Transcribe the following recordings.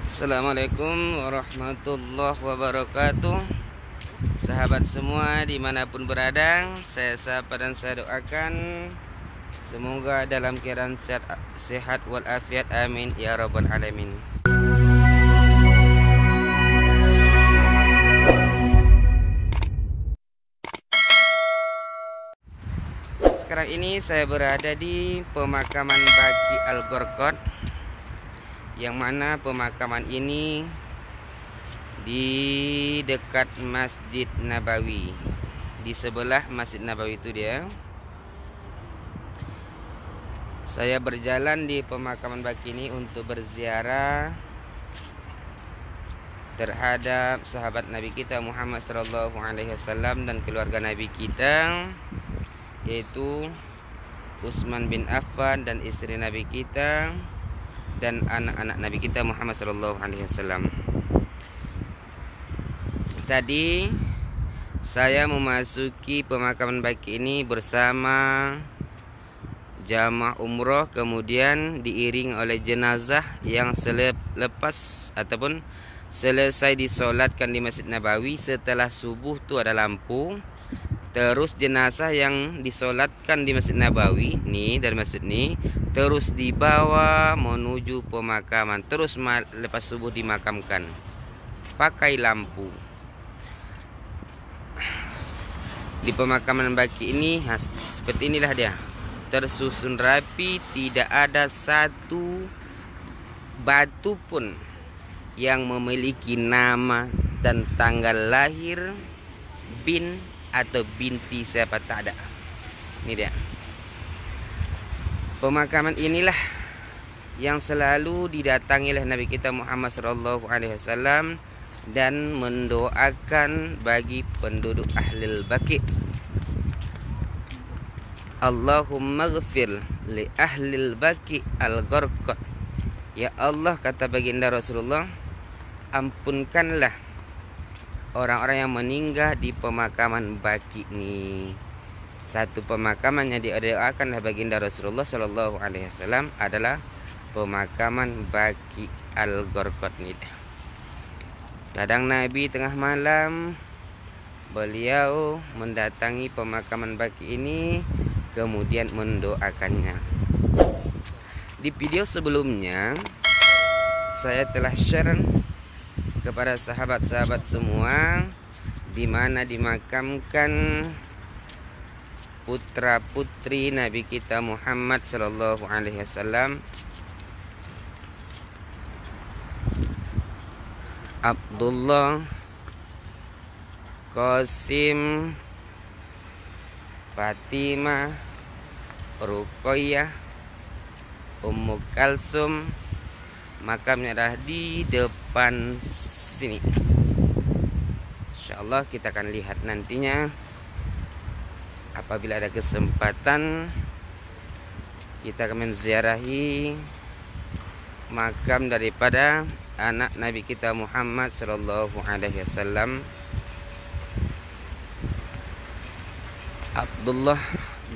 Assalamualaikum warahmatullahi wabarakatuh. Sahabat semua dimanapun berada, saya sapa dan saya doakan semoga dalam keadaan sehat walafiat, amin ya rabbal alamin. Sekarang ini saya berada di pemakaman Baqi Al-Gharqad, yang mana pemakaman ini di dekat Masjid Nabawi. Di sebelah Masjid Nabawi itu dia. Saya berjalan di pemakaman Baqi ini untuk berziarah terhadap sahabat Nabi kita Muhammad SAW dan keluarga Nabi kita, yaitu Utsman bin Affan dan istri Nabi kita dan anak-anak Nabi kita Muhammad SAW. Tadi saya memasuki pemakaman Baqi ini bersama jamaah umroh, kemudian diiring oleh jenazah yang selepas ataupun selesai disolatkan di Masjid Nabawi. Setelah subuh tu ada lampu, terus jenazah yang disolatkan di Masjid Nabawi nih, dari masjid ni terus dibawa menuju pemakaman, terus lepas subuh dimakamkan pakai lampu. Di pemakaman Baqi ini seperti inilah dia, tersusun rapi, tidak ada satu batu pun yang memiliki nama dan tanggal lahir bin atau binti siapa, tak ada. Ini dia. Pemakaman inilah yang selalu didatangi oleh Nabi kita Muhammad SAW dan mendoakan bagi penduduk Ahlul Baqi. Allahumma ghfir li Ahlil Baqi Al-Gharqad. Ya Allah, kata baginda Rasulullah, ampunkanlah orang-orang yang meninggal di pemakaman Baqi ini. Satu pemakaman yang didoakan oleh baginda Rasulullah SAW adalah pemakaman Baqi Al-Gharqad ini. Kadang Nabi tengah malam beliau mendatangi pemakaman Baqi ini, kemudian mendoakannya. Di video sebelumnya saya telah share kepada sahabat-sahabat semua di mana dimakamkan putra putri Nabi kita Muhammad SAW, Abdullah, Qasim, Fatimah, Ruqayyah, Ummu Kalsum. Makamnya adalah di depan sini. InsyaAllah kita akan lihat nantinya. Apabila ada kesempatan, kita akan menziarahi makam daripada anak Nabi kita Muhammad SAW, Abdullah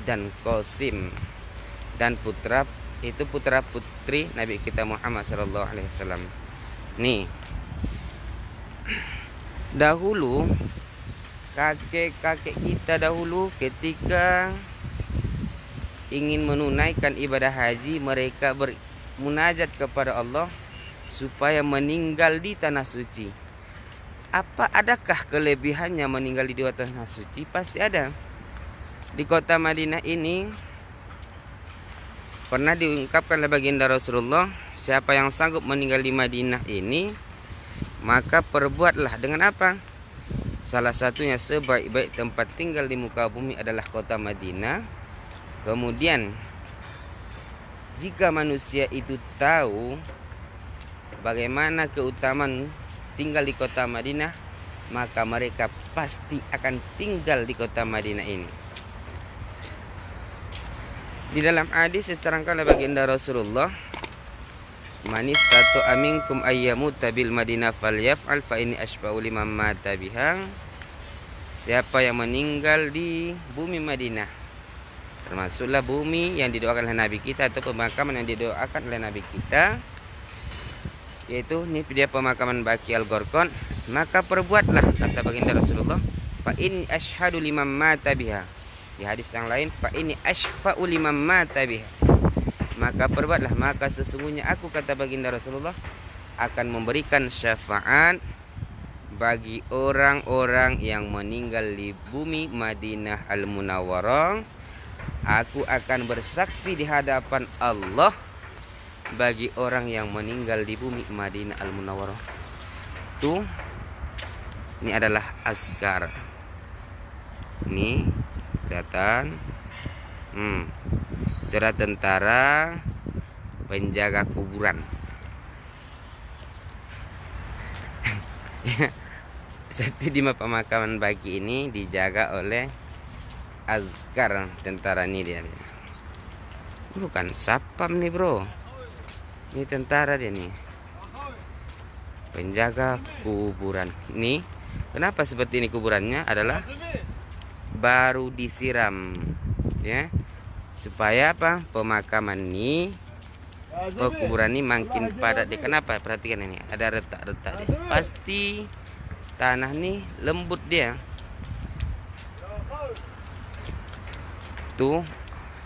dan Qasim, dan putra putri Nabi kita Muhammad SAW. Nih, dahulu kakek-kakek kita dahulu ketika ingin menunaikan ibadah haji, mereka bermunajat kepada Allah supaya meninggal di tanah suci. Adakah kelebihannya meninggal di dua tanah suci? Pasti ada. Di kota Madinah ini pernah diungkapkan oleh baginda Rasulullah, siapa yang sanggup meninggal di Madinah ini, maka perbuatlah dengan apa? Salah satunya, sebaik-baik tempat tinggal di muka bumi adalah kota Madinah. Kemudian jika manusia itu tahu bagaimana keutamaan tinggal di kota Madinah, maka mereka pasti akan tinggal di kota Madinah ini. Di dalam hadis diterangkan oleh baginda Rasulullah, man istata'a minkum ayyamuta bil Madinah falyaf'al fa inni ashba'u liman mata biha. Siapa yang meninggal di bumi Madinah, termasuklah bumi yang didoakan oleh Nabi kita atau pemakaman yang didoakan oleh Nabi kita, yaitu ini dia pemakaman Baqi Al-Gharqad. Maka perbuatlah, kata baginda Rasulullah, fa in asyhadu liman mata biha. Di hadis yang lain, fa ini asyfa'u liman mata biha. Maka perbuatlah, maka sesungguhnya aku, kata baginda Rasulullah, akan memberikan syafaat bagi orang-orang yang meninggal di bumi Madinah Al-Munawwarah. Aku akan bersaksi di hadapan Allah bagi orang yang meninggal di bumi Madinah Al-Munawwarah. Tuh, ini adalah azkar. Ini kelihatan. Itu adalah tentara penjaga kuburan. Satu di pemakaman Baqi ini dijaga oleh azkar tentara ini dia. Bukan sapam nih bro, ini tentara dia nih, penjaga kuburan. Nih, kenapa seperti ini kuburannya adalah baru disiram, ya, supaya apa? Pemakaman ini, kuburan ini makin padat. Dia kenapa? Perhatikan ini, ada retak-retak. Pasti tanah nih lembut dia. Tuh,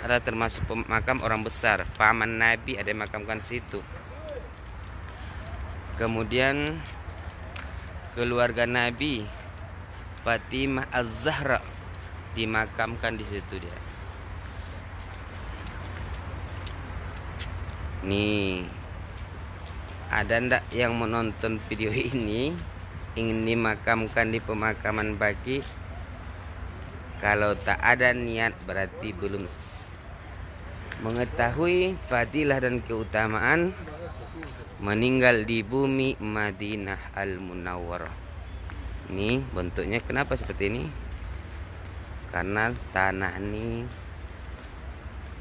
ada termasuk makam orang besar, paman Nabi ada yang makamkan situ. Kemudian keluarga Nabi Fatimah Az-Zahra dimakamkan di situ dia. Nih, ada ndak yang menonton video ini ingin dimakamkan di pemakaman Baqi? Kalau tak ada niat berarti belum mengetahui fadilah dan keutamaan meninggal di bumi Madinah Al-Munawwarah. Ini bentuknya kenapa seperti ini? Karena tanah ini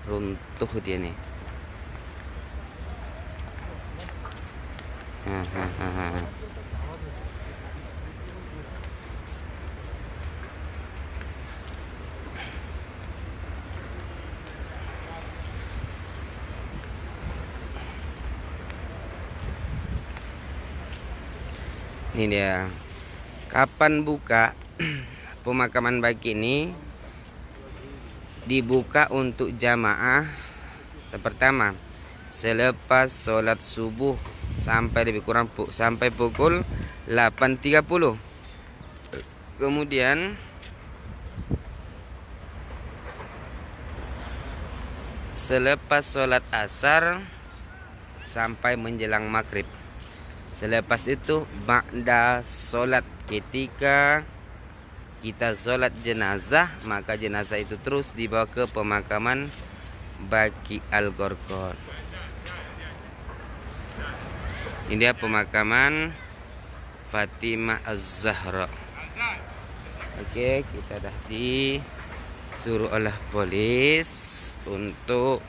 runtuh dia nih. Ini dia. Kapan buka pemakaman Baqi ini? Dibuka untuk jamaah pertama selepas sholat subuh sampai lebih kurang sampai pukul 8.30. Kemudian selepas sholat asar sampai menjelang maghrib. Selepas itu ba'da sholat, ketika kita sholat jenazah, maka jenazah itu terus dibawa ke pemakaman Baqi Al-Gharqad. Ini dia pemakaman Fatimah Az-Zahra. Oke, kita dah disuruh oleh polis untuk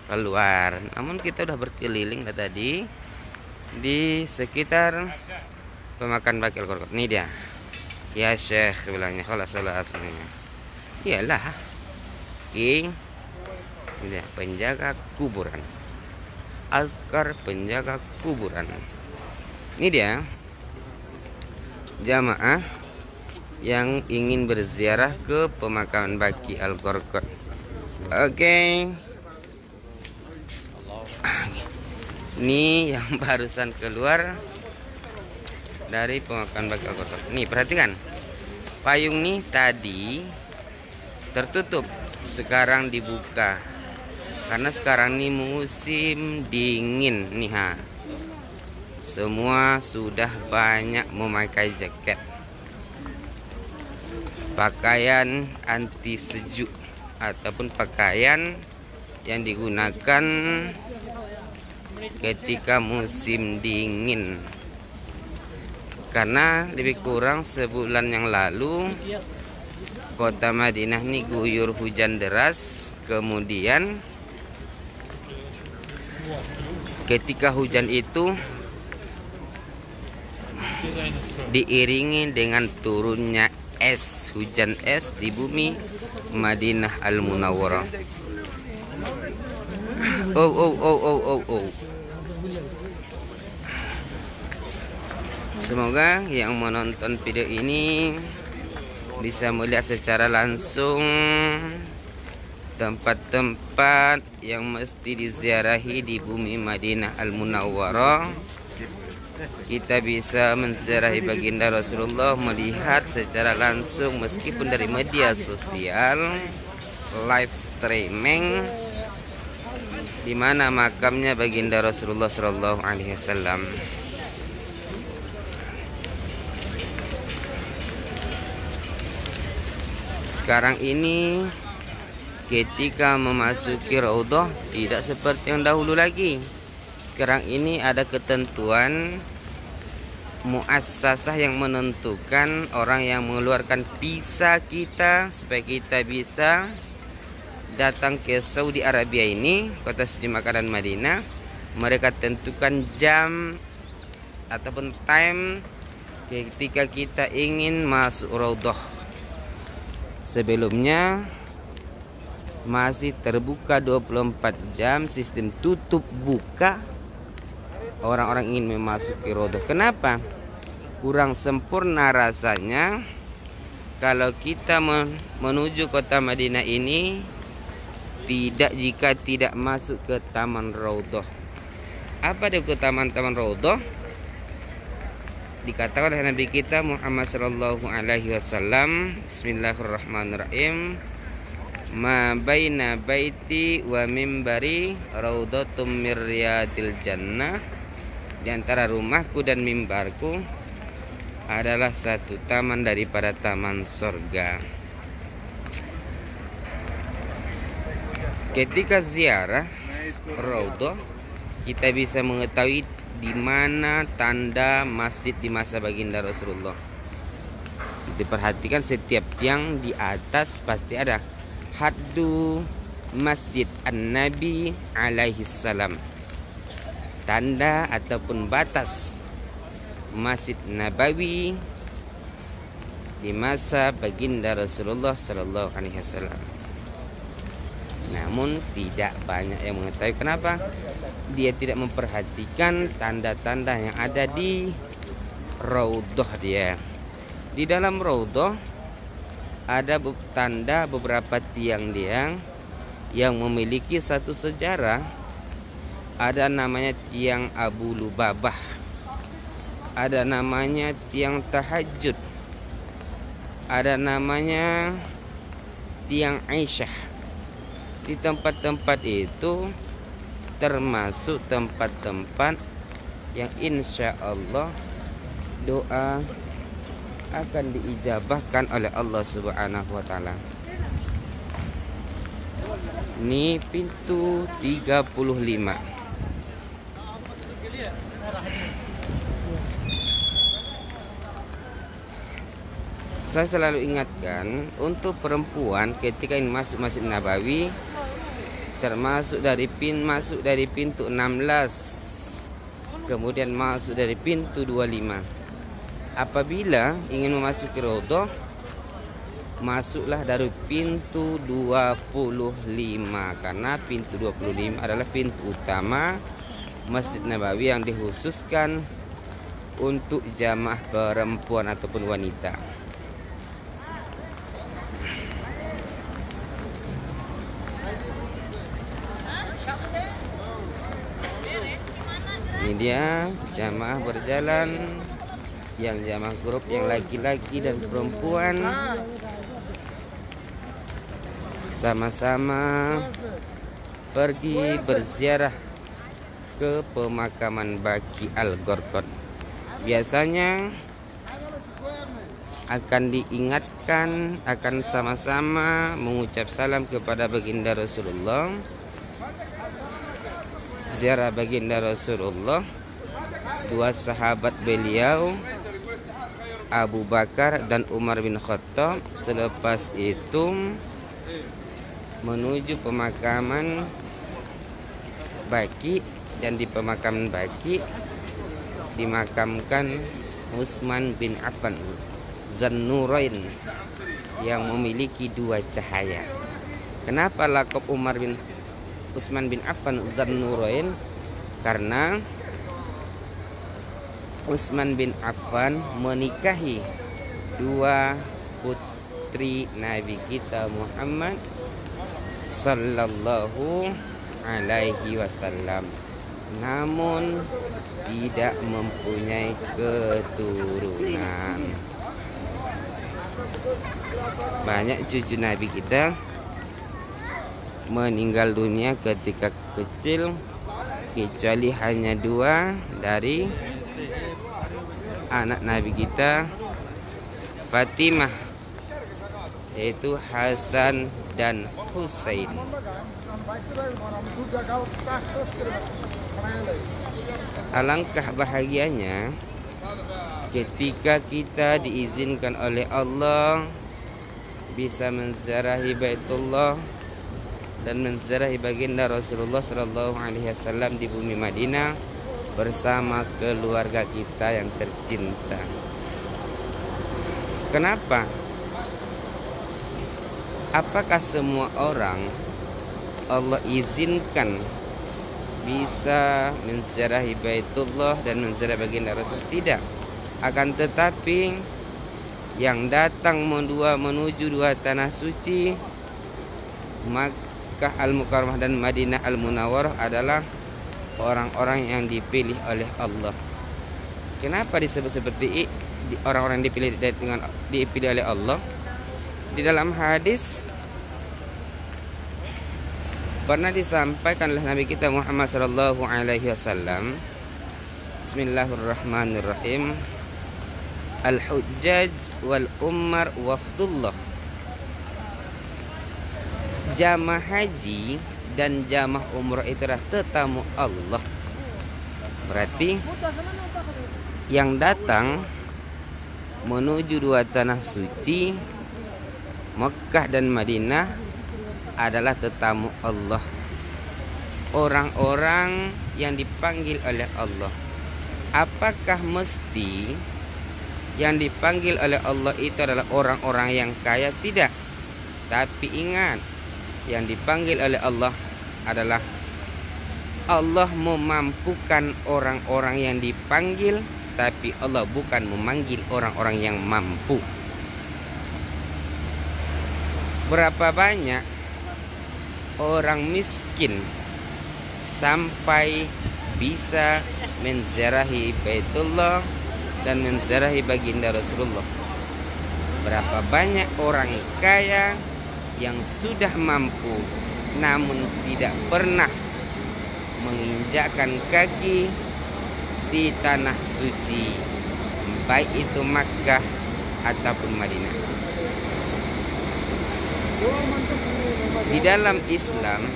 keluar. Namun kita udah berkeliling tadi di sekitar pemakaman Baqi Al-Gharqad. Ini dia. Ya Syekh bilangnya kalau salat sebenarnya. Iyalah. Ini dia penjaga kuburan. Azkar penjaga kuburan. Ini dia jamaah yang ingin berziarah ke pemakaman Baqi Al-Gharqad. Oke. Ini yang barusan keluar dari pemakaman Baqi Al-Gharqad. Nih perhatikan, payung nih tadi tertutup, sekarang dibuka karena sekarang nih musim dingin nih ha. Semua sudah banyak memakai jaket, pakaian anti sejuk ataupun pakaian yang digunakan ketika musim dingin. Karena lebih kurang sebulan yang lalu kota Madinah ini guyur hujan deras. Kemudian ketika hujan itu diiringi dengan turunnya es, hujan es di bumi Madinah Al-Munawwarah. Oh. Semoga yang menonton video ini bisa melihat secara langsung tempat-tempat yang mesti diziarahi di bumi Madinah Al-Munawwarah. Kita bisa menziarahi baginda Rasulullah, melihat secara langsung meskipun dari media sosial, live streaming di mana makamnya baginda Rasulullah Shallallahu Alaihi Wasallam. Sekarang ini ketika memasuki Raudhah tidak seperti yang dahulu lagi. Sekarang ini ada ketentuan muassasah yang menentukan orang yang mengeluarkan visa kita supaya kita bisa datang ke Saudi Arabia ini, kota suci Makkah dan Madinah. Mereka tentukan jam ataupun time ketika kita ingin masuk Raudhah. Sebelumnya masih terbuka 24 jam, sistem tutup buka. Orang-orang ingin memasuki Raudhah. Kenapa? Kurang sempurna rasanya kalau kita menuju kota Madinah ini jika tidak masuk ke Taman Raudhah. Apa dia ke taman-taman Raudhah? Dikatakan oleh Nabi kita Muhammad sallallahu alaihi wasallam, bismillahirrahmanirrahim, ma baina baiti wa mimbari raudhatum mir riyadil jannah. Di antara rumahku dan mimbarku adalah satu taman daripada taman surga. Ketika ziarah Raudhah, kita bisa mengetahui di mana tanda masjid di masa baginda Rasulullah. Diperhatikan setiap tiang di atas pasti ada haddu Masjid An-Nabi alaihi salam, tanda ataupun batas Masjid Nabawi di masa baginda Rasulullah sallallahu alaihi wasallam. Namun tidak banyak yang mengetahui. Kenapa? Dia tidak memperhatikan tanda-tanda yang ada di Raudhah dia. Di dalam Raudhah ada tanda beberapa tiang dia yang memiliki satu sejarah. Ada namanya tiang Abu Lubabah, ada namanya tiang Tahajud, ada namanya tiang Aisyah. Di tempat-tempat itu termasuk tempat-tempat yang insya Allah doa akan diijabahkan oleh Allah Subhanahu wa Ta'ala. Ini pintu 35. Saya selalu ingatkan untuk perempuan ketika ingin masuk Masjid Nabawi, termasuk masuk dari pintu 16, kemudian masuk dari pintu 25. Apabila ingin memasuki Raudhah, masuklah dari pintu 25, karena pintu 25 adalah pintu utama Masjid Nabawi yang dikhususkan untuk jamaah perempuan ataupun wanita. Ini dia jamaah berjalan, yang jamaah grup yang laki-laki dan perempuan sama-sama pergi berziarah ke pemakaman Baqi Al-Gharqad. Biasanya akan diingatkan, akan sama-sama mengucap salam kepada baginda Rasulullah, ziarah baginda Rasulullah, dua sahabat beliau Abu Bakar dan Umar bin Khattab. Selepas itu menuju pemakaman Baqi, dan di pemakaman Baqi dimakamkan Utsman bin Affan Dzannurain yang memiliki dua cahaya. Kenapa lakop Utsman bin Affan Dzannurain? Karena Utsman bin Affan menikahi dua putri Nabi kita Muhammad sallallahu alaihi wasallam, namun tidak mempunyai keturunan. Banyak cucu Nabi kita meninggal dunia ketika kecil, kecuali hanya dua dari anak Nabi kita Fatimah, yaitu Hasan dan Husain. Alangkah bahagianya ketika kita diizinkan oleh Allah bisa menziarahi Baitullah dan menziarahi baginda Rasulullah Sallallahu Alaihi Wasallam di bumi Madinah bersama keluarga kita yang tercinta. Kenapa? Apakah semua orang Allah izinkan bisa menziarahi Baitullah dan menziarahi baginda Rasul? Tidak. Akan tetapi yang datang menuju dua tanah suci, Makkah Al-Mukarramah dan Madinah Al-Munawwarah, adalah orang-orang yang dipilih oleh Allah. Kenapa disebut seperti orang-orang dipilih oleh Allah? Di dalam hadis pernah disampaikan oleh Nabi kita Muhammad sallallahu alaihi wasallam, Bismillahirrahmanirrahim, Al-Hujjaj wal Ummar wafdullah. Jamaah haji dan jamaah umrah itu adalah tetamu Allah. Berarti yang datang menuju dua tanah suci Mekah dan Madinah adalah tetamu Allah, orang-orang yang dipanggil oleh Allah. Apakah mesti yang dipanggil oleh Allah itu adalah orang-orang yang kaya? Tidak. Tapi ingat, yang dipanggil oleh Allah adalah Allah memampukan orang-orang yang dipanggil, tapi Allah bukan memanggil orang-orang yang mampu. Berapa banyak orang miskin sampai bisa menziarahi Baitullah dan menziarahi baginda Rasulullah? Berapa banyak orang kaya yang sudah mampu namun tidak pernah menginjakkan kaki di tanah suci, baik itu Makkah ataupun Madinah. Di dalam Islam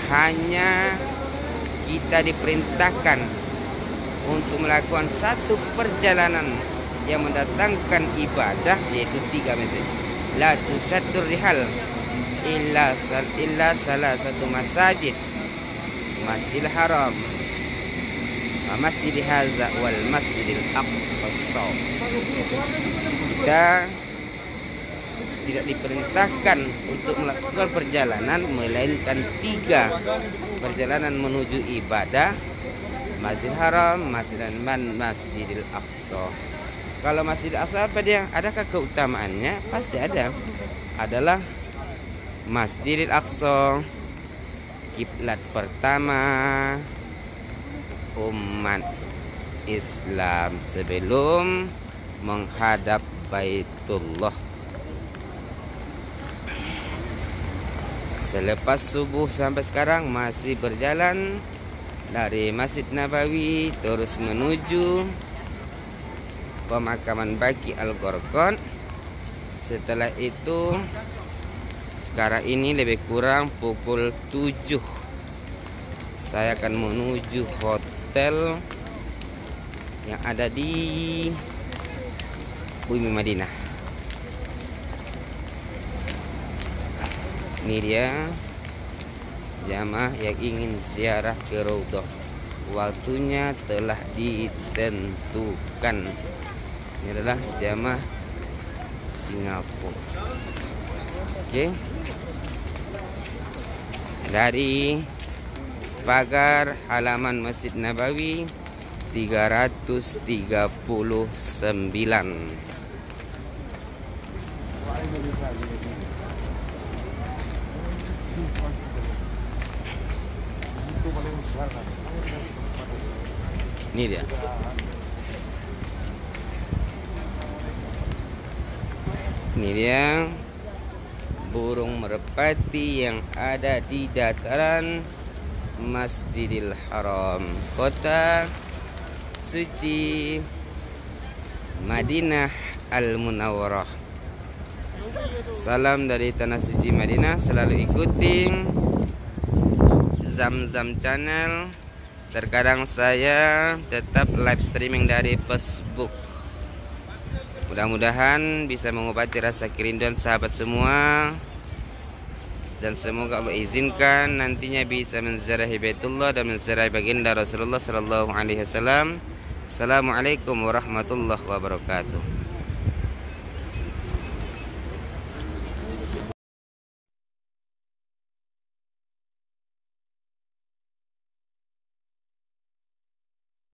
hanya kita diperintahkan untuk melakukan satu perjalanan yang mendatangkan ibadah, yaitu 3 masjid. La tusyaddur rihal illa salah satu masjid, Masjidil Haram wa Masjidil Haza wal Masjidil Aqsa. Kita tidak diperintahkan untuk melakukan perjalanan melainkan 3 perjalanan menuju ibadah: Masjidil Haram, Masjidil Aqsa. Kalau Masjidil Aqsa apa dia? Adakah keutamaannya? Pasti ada. Adalah Masjidil Aqsa kiblat pertama umat Islam sebelum menghadap Baitullah. Selepas subuh sampai sekarang masih berjalan dari Masjid Nabawi terus menuju pemakaman Baqi Al-Gharqad. Setelah itu sekarang ini lebih kurang pukul 7, saya akan menuju hotel yang ada di bumi Madinah. Ini dia jamaah yang ingin ziarah ke Raudhah. Waktunya telah ditentukan. Ini adalah jamaah Singapura. Oke. Dari pagar halaman Masjid Nabawi 339. Ini dia. Ini dia burung merpati yang ada di dataran Masjidil Haram, kota suci Madinah Al-Munawwarah. Salam dari tanah suci Madinah. Selalu ikuti Zamzam Channel. Terkadang saya tetap live streaming dari Facebook. Mudah-mudahan bisa mengobati rasa kerinduan sahabat semua, dan semoga Allah izinkan nantinya bisa menziarahi Baitullah dan menziarahi baginda Rasulullah sallallahu alaihi wasallam. Assalamualaikum warahmatullahi wabarakatuh.